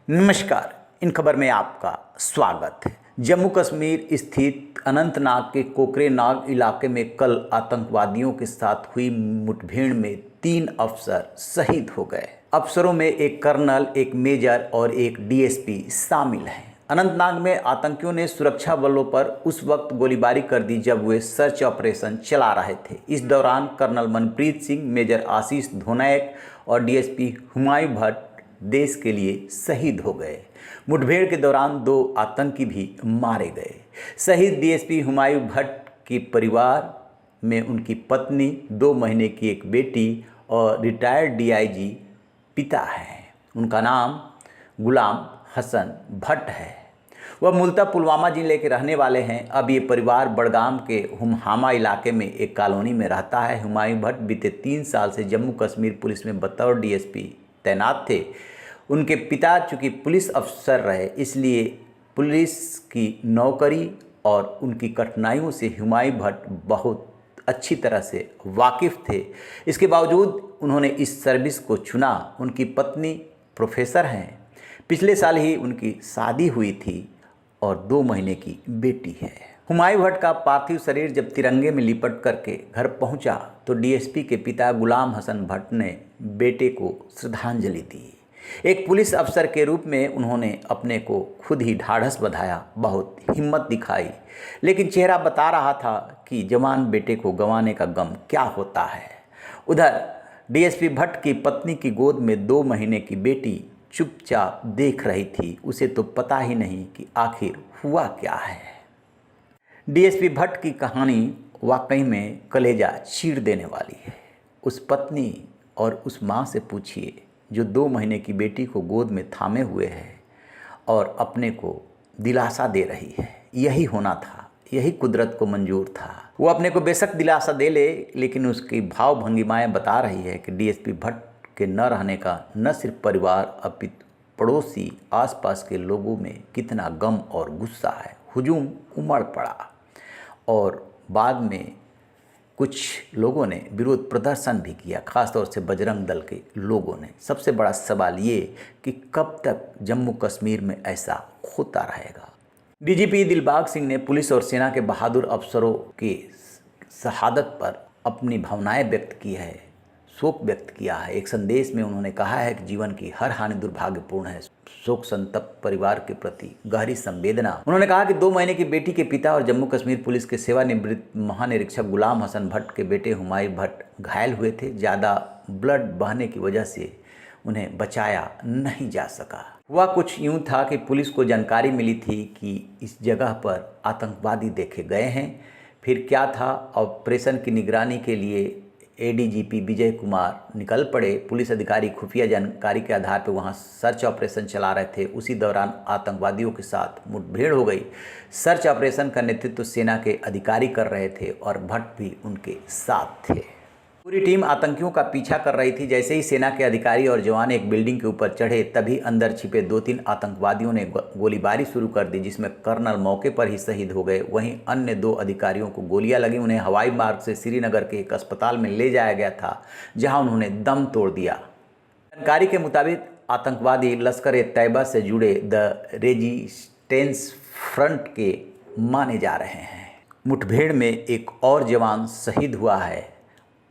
नमस्कार। इन खबर में आपका स्वागत है। जम्मू कश्मीर स्थित अनंतनाग के कोकरेनाग इलाके में कल आतंकवादियों के साथ हुई मुठभेड़ में 3 अफसर शहीद हो गए। अफसरों में एक कर्नल, एक मेजर और एक डीएसपी शामिल हैं। अनंतनाग में आतंकियों ने सुरक्षा बलों पर उस वक्त गोलीबारी कर दी जब वे सर्च ऑपरेशन चला रहे थे। इस दौरान कर्नल मनप्रीत सिंह, मेजर आशीष धोनायक और डीएसपी हुमायूं भट्ट देश के लिए शहीद हो गए। मुठभेड़ के दौरान 2 आतंकी भी मारे गए। शहीद डीएसपी हुमायूं भट्ट के परिवार में उनकी पत्नी, 2 महीने की एक बेटी और रिटायर्ड डीआईजी पिता हैं। उनका नाम गुलाम हसन भट्ट है। वह मूलतः पुलवामा जिले के रहने वाले हैं। अब ये परिवार बड़गाम के हुमहामा इलाके में एक कॉलोनी में रहता है। हुमायूं भट्ट बीते 3 साल से जम्मू कश्मीर पुलिस में बतौर डीएसपी तैनात थे। उनके पिता चूँकि पुलिस अफसर रहे, इसलिए पुलिस की नौकरी और उनकी कठिनाइयों से हुमायूं भट्ट बहुत अच्छी तरह से वाकिफ़ थे। इसके बावजूद उन्होंने इस सर्विस को चुना। उनकी पत्नी प्रोफेसर हैं। पिछले साल ही उनकी शादी हुई थी और 2 महीने की बेटी है। हुमायूं भट्ट का पार्थिव शरीर जब तिरंगे में लिपट करके घर पहुंचा तो डीएसपी के पिता गुलाम हसन भट्ट ने बेटे को श्रद्धांजलि दी। एक पुलिस अफसर के रूप में उन्होंने अपने को खुद ही ढाढ़स बंधाया, बहुत हिम्मत दिखाई, लेकिन चेहरा बता रहा था कि जवान बेटे को गंवाने का गम क्या होता है। उधर डीएसपी भट्ट की पत्नी की गोद में 2 महीने की बेटी चुपचाप देख रही थी। उसे तो पता ही नहीं कि आखिर हुआ क्या है। डीएसपी भट्ट की कहानी वाकई में कलेजा चीर देने वाली है। उस पत्नी और उस माँ से पूछिए जो 2 महीने की बेटी को गोद में थामे हुए है और अपने को दिलासा दे रही है। यही होना था, यही कुदरत को मंजूर था। वो अपने को बेशक दिलासा दे ले, लेकिन उसकी भाव भंगिमाएँ बता रही है कि डीएसपी भट्ट के न रहने का न सिर्फ परिवार अपितु पड़ोसी आसपास के लोगों में कितना गम और गुस्सा है। हुजूम उमड़ पड़ा और बाद में कुछ लोगों ने विरोध प्रदर्शन भी किया, खासतौर से बजरंग दल के लोगों ने। सबसे बड़ा सवाल ये कि कब तक जम्मू कश्मीर में ऐसा होता रहेगा। डीजीपी दिलबाग सिंह ने पुलिस और सेना के बहादुर अफसरों की शहादत पर अपनी भावनाएं व्यक्त की है, शोक व्यक्त किया है। एक संदेश में उन्होंने कहा है कि जीवन की हर हानि दुर्भाग्यपूर्ण है। शोक संतप्त परिवार के प्रति गहरी संवेदना। उन्होंने कहा कि 2 महीने की बेटी के पिता और जम्मू कश्मीर पुलिस के सेवानिवृत्त महानिरीक्षक गुलाम हसन भट्ट के बेटे हुमायूं भट्ट घायल हुए थे। ज़्यादा ब्लड बहने की वजह से उन्हें बचाया नहीं जा सका। हुआ कुछ यूँ था कि पुलिस को जानकारी मिली थी कि इस जगह पर आतंकवादी देखे गए हैं। फिर क्या था, ऑपरेशन की निगरानी के लिए एडीजीपी विजय कुमार निकल पड़े। पुलिस अधिकारी खुफिया जानकारी के आधार पर वहां सर्च ऑपरेशन चला रहे थे। उसी दौरान आतंकवादियों के साथ मुठभेड़ हो गई। सर्च ऑपरेशन का नेतृत्व सेना के अधिकारी कर रहे थे और भट्ट भी उनके साथ थे। पूरी टीम आतंकियों का पीछा कर रही थी। जैसे ही सेना के अधिकारी और जवान एक बिल्डिंग के ऊपर चढ़े, तभी अंदर छिपे 2-3 आतंकवादियों ने गोलीबारी शुरू कर दी, जिसमें कर्नल मौके पर ही शहीद हो गए। वहीं अन्य 2 अधिकारियों को गोलियां लगी। उन्हें हवाई मार्ग से श्रीनगर के एक अस्पताल में ले जाया गया था, जहां उन्होंने दम तोड़ दिया। जानकारी के मुताबिक आतंकवादी लश्कर-ए-तैयबा से जुड़े द रेजिस्टेंस फ्रंट के माने जा रहे हैं। मुठभेड़ में एक और जवान शहीद हुआ है,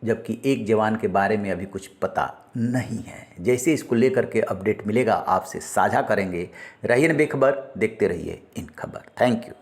जबकि एक जवान के बारे में अभी कुछ पता नहीं है। जैसे इसको लेकर के अपडेट मिलेगा आपसे साझा करेंगे। रहिए बेखबर, देखते रहिए इन खबर। Thank you.